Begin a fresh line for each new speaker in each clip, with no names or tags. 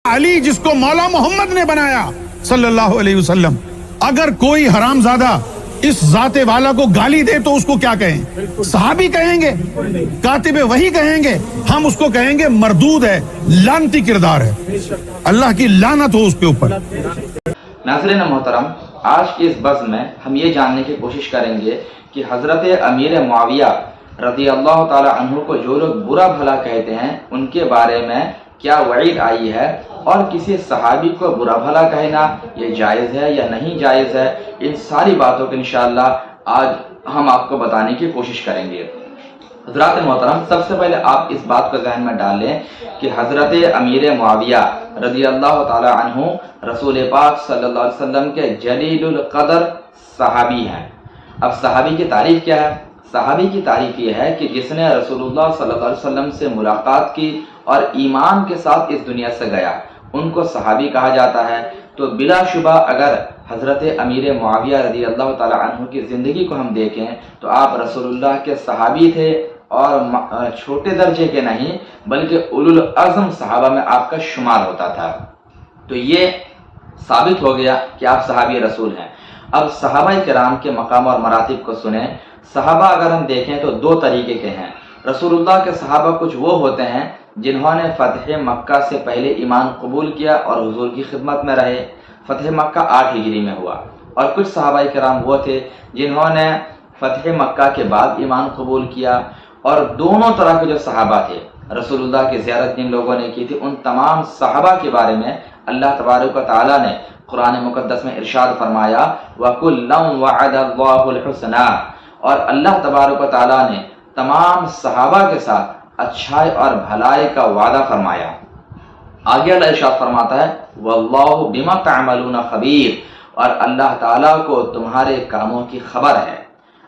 علی جس کو مولا محمد نے بنایا صلی اللہ علیہ وسلم، اگر کوئی حرامزادہ اس ذات والا کو گالی دے تو اس کو کیا کہیں؟ صحابی کہیں گے، کاتب وحی کہیں گے، ہم اس کو کہیں گے مردود ہے، لعنتی کردار ہے، اللہ کی لعنت ہو اس کے اوپر۔
ناظرین محترم، آج کی اس بزم میں ہم یہ جاننے کی کوشش کریں گے کہ حضرت امیر معاویہ رضی اللہ تعالی عنہ کو جو لوگ برا بھلا کہتے ہیں ان کے بارے میں کیا وعید آئی ہے، اور کسی صحابی کو برا بھلا کہنا یہ جائز ہے یا نہیں جائز ہے، ان ساری باتوں کو انشاءاللہ آج ہم آپ کو بتانے کی کوشش کریں گے۔ حضرات محترم، سب سے پہلے آپ اس بات کو ذہن میں ڈال لیں کہ حضرت امیر معاویہ رضی اللہ تعالی عنہ رسول پاک صلی اللہ علیہ وسلم کے جلیل القدر صحابی ہیں۔ اب صحابی کی تعریف کیا ہے؟ صحابی کی تعریف یہ ہے کہ جس نے رسول اللہ صلی اللہ علیہ وسلم سے ملاقات کی اور ایمان کے ساتھ اس دنیا سے گیا، ان کو صحابی کہا جاتا ہے۔ تو بلا شبہ اگر حضرت امیر معاویہ رضی اللہ تعالی عنہ کی زندگی کو ہم دیکھیں تو آپ رسول اللہ کے صحابی تھے، اور چھوٹے درجے کے نہیں بلکہ اولو العزم صحابہ میں آپ کا شمار ہوتا تھا۔ تو یہ ثابت ہو گیا کہ آپ صحابی رسول ہیں۔ اب صحابہ کرام کے مقام اور مراتب کو سنیں۔ صحابہ اگر ہم دیکھیں تو دو طریقے کے ہیں۔ رسول اللہ کے صحابہ کچھ وہ ہوتے ہیں جنہوں نے فتح مکہ سے پہلے ایمان قبول کیا اور حضور کی خدمت میں رہے۔ فتح مکہ 8 ہجری میں ہوا۔ اور کچھ صحابہ کرام وہ تھے جنہوں نے فتح مکہ کے بعد ایمان قبول کیا۔ اور دونوں طرح کے جو صحابہ تھے، رسول اللہ کی زیارت جن لوگوں نے کی تھی، ان تمام صحابہ کے بارے میں اللہ تبارک و تعالیٰ نے قرآن مقدس میں ارشاد فرمایا وَكُلًّا وَعَدَ اللَّهُ الْحُسْنَى، اور اللہ تبارک و تعالیٰ نے تمام صحابہ کے ساتھ اچھائی اور بھلائی کا وعدہ فرمایا۔ آگے اللہ ارشاد فرماتا ہے وَاللَّهُ بِمَا تَعْمَلُونَ خَبِيرٌ، اور اللہ تعالیٰ کو تمہارے کاموں کی خبر ہے۔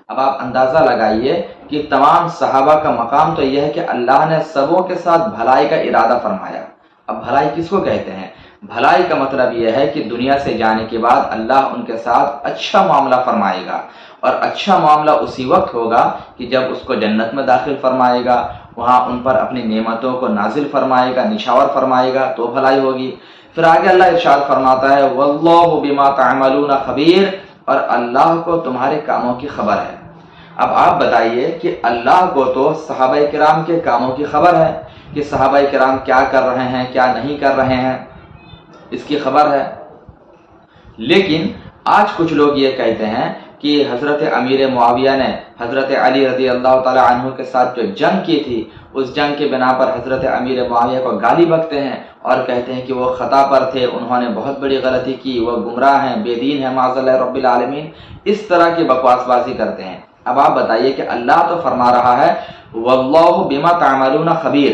اب آپ اندازہ لگائیے کہ تمام صحابہ کا مقام تو یہ ہے کہ اللہ نے سبوں کے ساتھ بھلائی کا ارادہ فرمایا۔ اب بھلائی کس کو کہتے ہیں؟ بھلائی کا مطلب یہ ہے کہ دنیا سے جانے کے بعد اللہ ان کے ساتھ اچھا معاملہ فرمائے گا، اور اچھا معاملہ اسی وقت ہوگا کہ جب اس کو جنت میں داخل فرمائے گا، وہاں ان پر اپنی نعمتوں کو نازل فرمائے گا، نشاور فرمائے گا، تو بھلائی ہوگی۔ پھر آگے اللہ ارشاد فرماتا ہے واللہ بما تعملون خبیر، اور اللہ کو تمہارے کاموں کی خبر ہے۔ اب آپ بتائیے کہ اللہ کو تو صحابہ کرام کے کاموں کی خبر ہے کہ صحابہ کرام کیا کر رہے ہیں، کیا نہیں کر رہے ہیں، اس کی خبر ہے۔ لیکن آج کچھ لوگ یہ کہتے ہیں کہ حضرت امیر معاویہ نے حضرت علی رضی اللہ تعالی عنہ کے ساتھ جو جنگ کی تھی، اس جنگ کے بنا پر حضرت امیر معاویہ کو گالی بکتے ہیں اور کہتے ہیں کہ وہ خطا پر تھے، انہوں نے بہت بڑی غلطی کی، وہ گمراہ ہیں، بے دین ہیں، معاذ اللہ رب العالمین، اس طرح کی بکواس بازی کرتے ہیں۔ اب آپ بتائیے کہ اللہ تو فرما رہا ہے واللہ بما تعملون خبیر،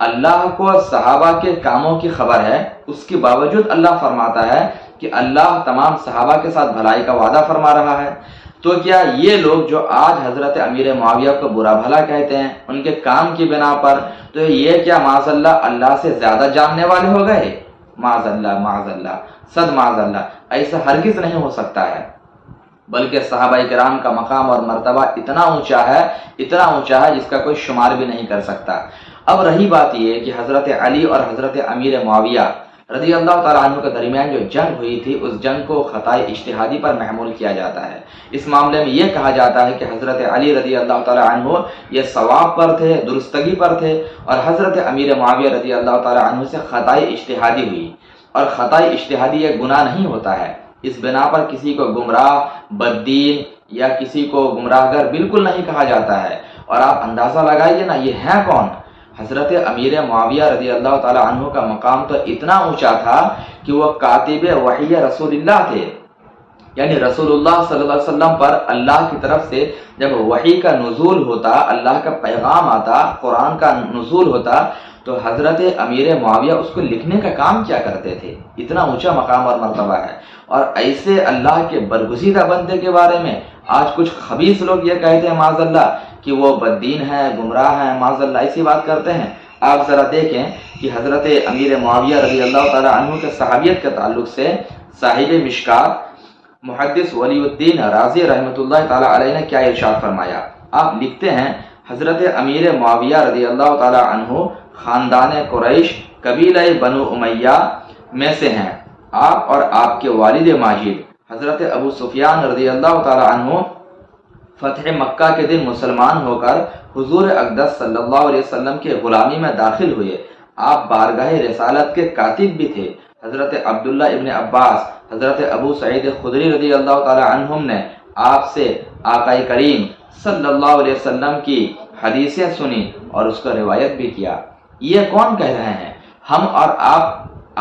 اللہ کو صحابہ کے کاموں کی خبر ہے، اس کے باوجود اللہ فرماتا ہے کہ اللہ تمام صحابہ کے ساتھ بھلائی کا وعدہ فرما رہا ہے۔ تو کیا یہ لوگ جو آج حضرت امیر معاویہ کو برا بھلا کہتے ہیں ان کے کام کی بنا پر، تو یہ کیا معاذ اللہ اللہ سے زیادہ جاننے والے ہو گئے؟ معاذ اللہ، معاذ اللہ، صد معاذ اللہ، ایسا ہرگز نہیں ہو سکتا ہے۔ بلکہ صحابہ کرام کا مقام اور مرتبہ اتنا اونچا ہے جس کا کوئی شمار بھی نہیں کر سکتا۔ اب رہی بات یہ کہ حضرت علی اور حضرت امیر معاویہ رضی اللہ تعالیٰ عنہ کے درمیان جو جنگ ہوئی تھی، اس جنگ کو خطائے اجتہادی پر محمول کیا جاتا ہے۔ اس معاملے میں یہ کہا جاتا ہے کہ حضرت علی رضی اللہ تعالیٰ عنہ یہ ثواب پر تھے، درستگی پر تھے، اور حضرت امیر معاویہ رضی اللہ تعالیٰ عنہ سے خطائے اجتہادی ہوئی، اور خطائے اجتہادی یہ گناہ نہیں ہوتا ہے۔ اس بنا پر کسی کو گمراہ، بددین یا کسی کو گمراہ گر بالکل نہیں کہا جاتا ہے۔ اور آپ اندازہ لگائیے نا، یہ ہیں کون؟ حضرت امیر معاویہ رضی اللہ تعالی عنہ کا مقام تو اتنا اونچا تھا کہ وہ کاتب وحی رسول اللہ تھے، یعنی رسول اللہ صلی اللہ علیہ وسلم پر اللہ کی طرف سے جب وحی کا نزول ہوتا، اللہ کا پیغام آتا، قرآن کا نزول ہوتا، تو حضرت امیر معاویہ اس کو لکھنے کا کام کیا کرتے تھے۔ اتنا اونچا مقام اور مرتبہ ہے۔ اور ایسے اللہ کے برگزیدہ بندے کے بارے میں آج کچھ خبیث لوگ یہ کہتے ہیں معاذ اللہ کہ وہ بددین ہیں، گمراہ ہیں، معاذ اللہ ایسی بات کرتے ہیں۔ آپ ذرا دیکھیں کہ حضرت امیر معاویہ رضی اللہ تعالی عنہ کے صحابیت کے تعلق سے صاحب مشکات محدث ولی الدین رازی رحمۃ اللہ تعالی علیہ نے کیا ارشاد فرمایا۔ آپ لکھتے ہیں حضرت امیر معاویہ رضی اللہ تعالی عنہ خاندان قریش، قبیلہ بنو امیہ میں سے ہیں۔ آپ اور آپ کے والد ماجد حضرت ابو سفیان رضی اللہ تعالی عنہ فتح مکہ کے دن مسلمان ہو کر حضور اقدس صلی اللہ علیہ وسلم کے غلامی میں داخل ہوئے۔ آپ بارگاہ رسالت کے کاتب بھی تھے۔ حضرت عبداللہ ابن عباس، حضرت ابو سعید خدری رضی اللہ تعالی عنہم نے آپ سے آقا کریم صلی اللہ علیہ وسلم کی حدیثیں سنی اور اس کا روایت بھی کیا۔ یہ کون کہہ رہے ہیں؟ ہم اور آپ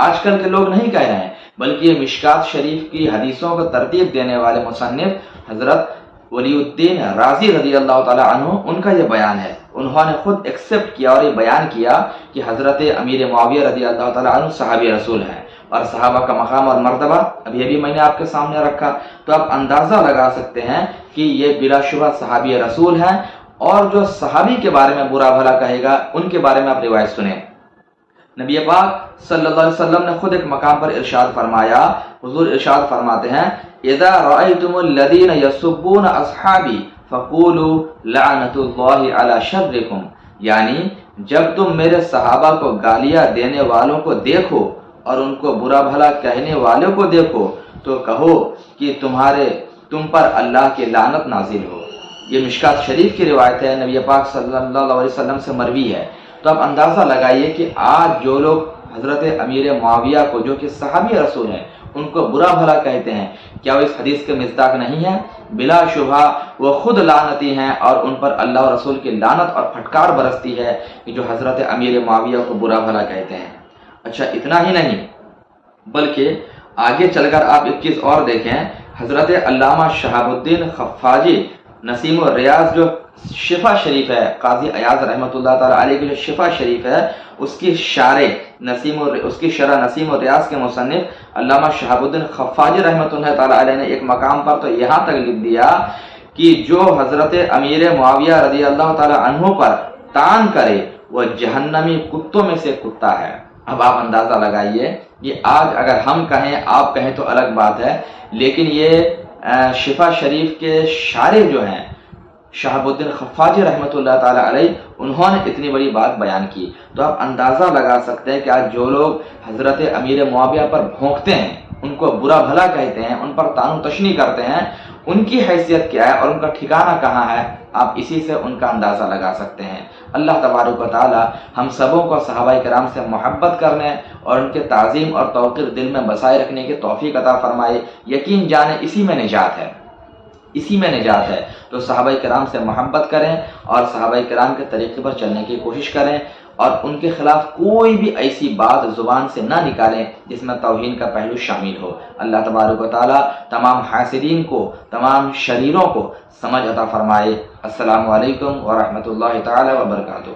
آج کل کے لوگ نہیں کہہ رہے ہیں، بلکہ یہ مشکات شریف کی حدیثوں کو ترتیب دینے والے مصنف حضرت ولی الدین رازی رضی اللہ تعالی عنہ ان کا یہ بیان ہے۔ انہوں نے خود ایکسپٹ کیا اور یہ بیان کیا کہ حضرت امیر معاویہ رضی اللہ تعالی عنہ صحابی رسول ہیں، اور صحابہ کا مقام اور مرتبہ ابھی ابھی میں نے آپ کے سامنے رکھا، تو آپ اندازہ لگا سکتے ہیں کہ یہ بلا شبہ صحابی رسول ہیں۔ اور جو صحابی کے بارے میں برا بھلا کہے گا ان کے بارے میں آپ روایت سنیں۔ نبی پاک صلی اللہ علیہ وسلم نے خود ایک مقام پر ارشاد فرمایا، حضور ارشاد فرماتے ہیں اذا رأيتم الذين يسبون اصحابي فقولوا لعنت اللہ علی شرکم، یعنی جب تم میرے صحابہ کو گالیاں دینے والوں کو دیکھو اور ان کو برا بھلا کہنے والوں کو دیکھو تو کہو کہ تم پر اللہ کی لعنت نازل ہو۔ یہ مشکات شریف کی روایت ہے، نبی پاک صلی اللہ علیہ وسلم سے مروی ہے۔ تو آپ اندازہ لگائیے کہ آج جو لوگ حضرت امیر معاویہ کو جو کہ صحابی رسول ہیں ان کو برا بھلا کہتے ہیں، کیا وہ اس حدیث کے مصداق نہیں ہے؟ بلا شبہ وہ خود لعنتی ہیں اور ان پر اللہ اور رسول کی لعنت اور پھٹکار برستی ہے کہ جو حضرت امیر معاویہ کو برا بھلا کہتے ہیں۔ اچھا اتنا ہی نہیں، بلکہ آگے چل کر آپ ایک چیز اور دیکھیں، حضرت علامہ شہاب الدین خفاجی نسیم الریاض جو شفا شریف ہے، قاضی ایاز رحمۃ اللہ تعالی علیہ کی جو شفا شریف ہے اس کی شرح نسیم الریاض کے مصنف علامہ شہاب الدین خفاجی رحمۃ اللہ تعالی علیہ نے ایک مقام پر تو یہاں تک لکھ دیا کہ جو حضرت امیر معاویہ رضی اللہ تعالی عنہ پر طعن کرے وہ جہنمی کتوں میں سے کتا ہے۔ اب آپ اندازہ لگائیے، یہ آج اگر ہم کہیں آپ کہیں تو الگ بات ہے، لیکن یہ شفا شریف کے شارح جو ہیں شہاب الدین خفاجی رحمۃ اللہ تعالی علیہ انہوں نے اتنی بڑی بات بیان کی۔ تو آپ اندازہ لگا سکتے ہیں کہ آج جو لوگ حضرت امیر معاویہ پر بھونکتے ہیں، ان کو برا بھلا کہتے ہیں، ان پر طعن و تشنیع کرتے ہیں، ان کی حیثیت کیا ہے اور ان کا ٹھکانہ کہاں ہے، آپ اسی سے ان کا اندازہ لگا سکتے ہیں۔ اللہ تبارک و تعالی ہم سبوں کو صحابہ کرام سے محبت کرنے اور ان کے تعظیم اور توقیر دل میں بسائے رکھنے کی توفیق عطا فرمائے۔ یقین جانیں اسی میں نجات ہے، اسی میں نجات ہے۔ تو صحابہ کرام سے محبت کریں اور صحابہ کرام کے طریقے پر چلنے کی کوشش کریں، اور ان کے خلاف کوئی بھی ایسی بات زبان سے نہ نکالیں جس میں توہین کا پہلو شامل ہو۔ اللہ تبارک و تعالی تمام حاسدین کو، تمام شریروں کو سمجھ عطا فرمائے۔ السلام علیکم ورحمۃ اللہ تعالی وبرکاتہ۔